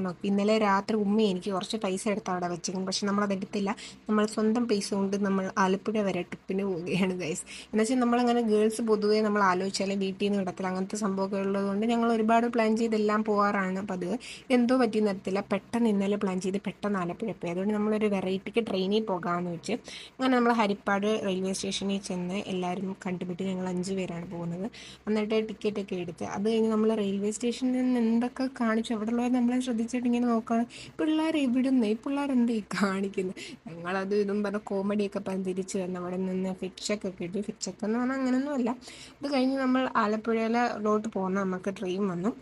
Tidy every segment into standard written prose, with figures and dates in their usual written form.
നോക്കി. ഇന്നലെ രാത്രി ഉമ്മ എനിക്ക് കുറച്ച് പൈസ എടുത്ത് അവിടെ വെച്ചേക്കും, പക്ഷെ നമ്മളത് എടുത്തില്ല. നമ്മൾ സ്വന്തം പൈസ കൊണ്ട് നമ്മൾ ആലപ്പുഴ വരെ ട്രിപ്പിന് പോവുകയാണ് ഗൈസ്. എന്ന് വെച്ചാൽ നമ്മളങ്ങനെ ഗേൾസ് പൊതുവേ നമ്മൾ ആലോചിച്ചാലും വീട്ടിൽ നിന്ന് വിടത്തില്ല, അങ്ങനത്തെ സംഭവമൊക്കെ ഉള്ളതുകൊണ്ട് ഞങ്ങൾ ഒരുപാട് പ്ലാൻ ചെയ്തെല്ലാം പോകാറാണ് പതിവ്. എന്തോ പറ്റി നിർത്തില്ല, പെട്ടെന്ന് ഇന്നലെ പ്ലാൻ ചെയ്ത് പെട്ടെന്ന് ആലപ്പുഴ പോയി. അതുകൊണ്ട് നമ്മളൊരു വെറൈറ്റിക്ക് ട്രെയിനിൽ പോകാമെന്ന് വെച്ച് അങ്ങനെ നമ്മൾ ഹരിപ്പാട് റെയിൽവേ സ്റ്റേഷനിൽ ചെന്ന് എല്ലാവരും കണ്ടുപിട്ടി. ഞങ്ങൾ 5 പേരാണ് പോകുന്നത്. എന്നിട്ട് ടിക്കറ്റൊക്കെ എടുത്ത് അത് കഴിഞ്ഞ് നമ്മൾ റെയിൽവേ സ്റ്റേഷനിൽ നിന്ന് എന്തൊക്കെ കാണിച്ചു, അവിടെ ഉള്ളവർ നമ്മളെ ശ്രദ്ധിച്ചിട്ട് ഇങ്ങനെ നോക്കുകയാണ്, പിള്ളേർ എവിടുന്ന് ഈ പിള്ളേർ എന്താ ഈ കാണിക്കുന്നത്. ഞങ്ങളത് ഇതും പറഞ്ഞ കോമഡിയൊക്കെ പറഞ്ഞ് തിരിച്ച് വന്ന് അവിടെ നിന്ന് ഫിക്സൊക്കെ കിട്ടി. ഫിക്സൊക്കെ എന്ന് പറഞ്ഞാൽ അങ്ങനെയൊന്നുമല്ല. അത് കഴിഞ്ഞ് നമ്മൾ ആലപ്പുഴയിലോട്ട് പോകുന്ന നമുക്ക് ട്രെയിൻ വന്നു.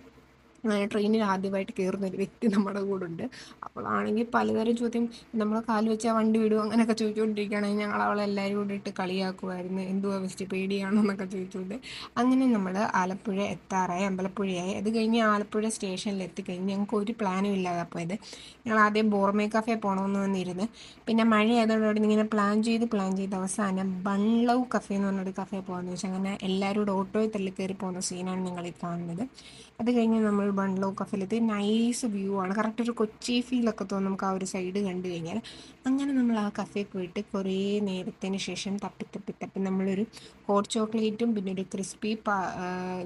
അങ്ങനെ ട്രെയിനിൽ ആദ്യമായിട്ട് കയറുന്ന ഒരു വ്യക്തി നമ്മുടെ കൂടെ ഉണ്ട്. അവളാണെങ്കിൽ പലതരം ചോദ്യം, നമ്മളെ കാല് വെച്ചാൽ വണ്ടി വിടും അങ്ങനെയൊക്കെ ചോദിച്ചുകൊണ്ടിരിക്കുകയാണെങ്കിൽ ഞങ്ങൾ അവളെല്ലാവരും കൂടി ഇട്ട് കളിയാക്കുമായിരുന്നു. എന്തുവാ വെസ്റ്റ് പേടിയാണോ എന്നൊക്കെ ചോദിച്ചുകൊണ്ട്. അങ്ങനെ നമ്മൾ ആലപ്പുഴ എത്താറായി, അമ്പലപ്പുഴയായി. അത് കഴിഞ്ഞ് ആലപ്പുഴ സ്റ്റേഷനിൽ എത്തിക്കഴിഞ്ഞ് ഞങ്ങൾക്ക് ഒരു പ്ലാനും ഇല്ലാതെ പോയത്. ഞങ്ങൾ ആദ്യം ബോർമേ കഫേ പോകണമെന്ന് വന്നിരുന്ന്, പിന്നെ മഴ ആയതുകൊണ്ട് ഇങ്ങനെ പ്ലാൻ ചെയ്ത് അവസാനം ബൺലവ് കഫേ എന്ന് പറഞ്ഞൊരു കഫേ പോകാമെന്ന് വെച്ചാൽ അങ്ങനെ എല്ലാവരും കൂടെ ഓട്ടോയിൽ തള്ളി കയറി പോകുന്ന സീനാണ് നിങ്ങൾ ഈ കാണുന്നത്. അത് കഴിഞ്ഞ് നമ്മൾ ബൺലവ് കഫേയിലെത്തി. നൈസ് വ്യൂ ആണ്, കറക്റ്റ് ഒരു കൊച്ചി ഫീലൊക്കെ തോന്നും നമുക്ക് ആ ഒരു സൈഡ് കണ്ടു കഴിഞ്ഞാൽ. അങ്ങനെ നമ്മൾ ആ കഫേ പോയിട്ട് കുറേ നേരത്തിന് ശേഷം തപ്പി നമ്മളൊരു ഹോട്ട് ചോക്ലേറ്റും പിന്നെ ഒരു ക്രിസ്പി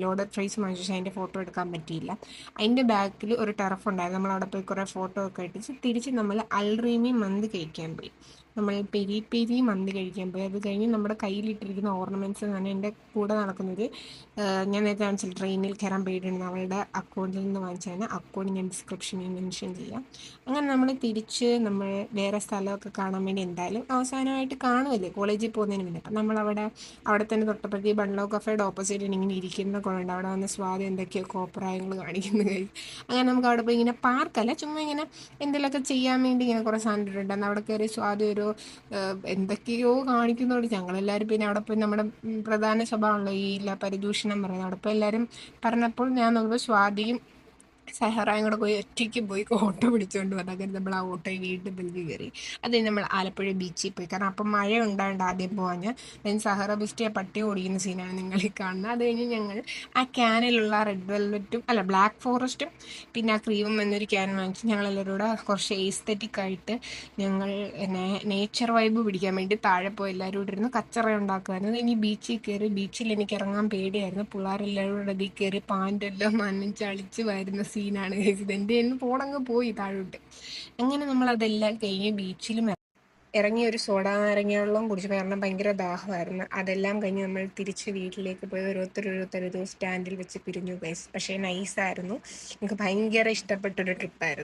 ലോഡഡ് ഫ്രൈസും വാങ്ങിച്ചു. അതിൻ്റെ ഫോട്ടോ എടുക്കാൻ പറ്റിയില്ല. അതിൻ്റെ ബാക്കിൽ ഒരു ടെറഫ് ഉണ്ടായിരുന്നു, നമ്മൾ അവിടെ പോയി കുറേ ഫോട്ടോ ഒക്കെ എടുത്ത് തിരിച്ച് നമ്മൾ അൽറീമി മന്തി കഴിക്കാൻ പോയി. നമ്മൾ പെരി പെരി മന്തി കഴിക്കാൻ പോയി. അത് കഴിഞ്ഞ് നമ്മുടെ കയ്യിലിട്ടിരിക്കുന്ന ഓർണമെൻറ്റ്സ് എന്ന് പറഞ്ഞാൽ എൻ്റെ കൂടെ നടക്കുന്നത്, ഞാൻ നേരത്തെ കാണിച്ചില്ല ട്രെയിനിൽ കയറാൻ പേടിയുണ്ട്, അവളുടെ അക്കൗണ്ടിൽ നിന്ന് വാങ്ങിച്ചതിന് അക്കൗണ്ട് ഞാൻ ഡിസ്ക്രിപ്ഷനിൽ മെൻഷൻ ചെയ്യാം. അങ്ങനെ നമ്മൾ തിരിച്ച് നമ്മൾ വേറെ സ്ഥലമൊക്കെ കാണാൻ വേണ്ടി എന്തായാലും അവസാനമായിട്ട് കാണുമല്ലേ കോളേജിൽ പോകുന്നതിന് മുന്നേ, അപ്പം നമ്മളവിടെ അവിടെ തന്നെ തൊട്ടപ്പുറത്ത് ബൺലോ കഫേയുടെ ഓപ്പോസിറ്റ് ഇങ്ങനെ ഇരിക്കുന്ന കുളമുണ്ട്. അവിടെ വന്ന് സ്വാതി എന്തൊക്കെയോ കോപ്രായങ്ങൾ കാണിക്കുന്നത് കഴിയും. അങ്ങനെ നമുക്ക് അവിടെ പോയി ഇങ്ങനെ പാർക്കല്ല, ചുമ്മാ ഇങ്ങനെ എന്തെങ്കിലുമൊക്കെ ചെയ്യാൻ വേണ്ടി ഇങ്ങനെ കുറേ സാധനം ഇട്ടിട്ടുണ്ട്. അന്ന് അവിടെ കയറി സ്വാതി ഒരു എന്തൊക്കെയോ കാണിക്കുന്നതുകൊണ്ട് ഞങ്ങളെല്ലാവരും പിന്നെ അവിടെ പോയി നമ്മുടെ പ്രധാന സ്വഭാവമാണല്ലോ ഈ പരിദൂഷണം പറയുന്നത്. അവിടെ പോയി എല്ലാവരും പറഞ്ഞപ്പോൾ ഞാൻ നോക്കുമ്പോൾ സ്വാതിയും സഹറായും കൂടെ പോയി ഒറ്റയ്ക്ക് പോയി ഓട്ടോ പിടിച്ചുകൊണ്ട് വന്നു. അങ്ങനെ നമ്മൾ ആ ഓട്ടോയിൽ വീണ്ടും ബെൽഗി കയറി. അത് കഴിഞ്ഞ് നമ്മൾ ആലപ്പുഴ ബീച്ചിൽ പോയി, കാരണം അപ്പം മഴ ഉണ്ടായതുകൊണ്ട് ആദ്യം പോകാൻ. ദെൻ സഹറ ബിസ്റ്റിയെ പട്ടി ഓടിക്കുന്ന സീനാണ് നിങ്ങൾ ഈ കാണുന്നത്. അത് കഴിഞ്ഞ് ഞങ്ങൾ ആ ക്യാനിലുള്ള റെഡ് വെൽവെറ്റും അല്ല ബ്ലാക്ക് ഫോറസ്റ്റും പിന്നെ ആ ക്രീമും എന്നൊരു ക്യാൻ വാങ്ങിച്ച് ഞങ്ങളെല്ലാവരും കൂടെ കുറച്ച് എസ്തെറ്റിക് ആയിട്ട് ഞങ്ങൾ നേച്ചർ വൈബ് പിടിക്കാൻ വേണ്ടി താഴെ പോയി എല്ലാവരും കൂടെ ഇരുന്ന് കച്ചറ ഉണ്ടാക്കുമായിരുന്നു. ഇനി ബീച്ചിൽ കയറി. ബീച്ചിൽ എനിക്ക് ഇറങ്ങാൻ പേടിയായിരുന്നു, പിള്ളേരെല്ലാവരും കൂടെ ഇതിൽ കയറി പാൻറ്റെല്ലാം നനച്ചളിച്ച് വരുന്ന സീനാണ് കഴിച്ചത്. എൻ്റെ നിന്ന് ഫോണങ്ങ് പോയി താഴോട്ട്. അങ്ങനെ നമ്മൾ അതെല്ലാം കഴിഞ്ഞ് ബീച്ചിലും ഇറങ്ങി ഒരു സോഡ നാരങ്ങ വെള്ളം കുടിച്ചു, കാരണം ഭയങ്കര ദാഹമായിരുന്നു. അതെല്ലാം കഴിഞ്ഞ് നമ്മൾ തിരിച്ച് വീട്ടിലേക്ക് പോയി ഓരോരുത്തർ സ്റ്റാൻഡിൽ വെച്ച് പിരിഞ്ഞു ഗൈസ്. പക്ഷേ നൈസായിരുന്നു, എനിക്ക് ഭയങ്കര ഇഷ്ടപ്പെട്ടൊരു ട്രിപ്പായിരുന്നു.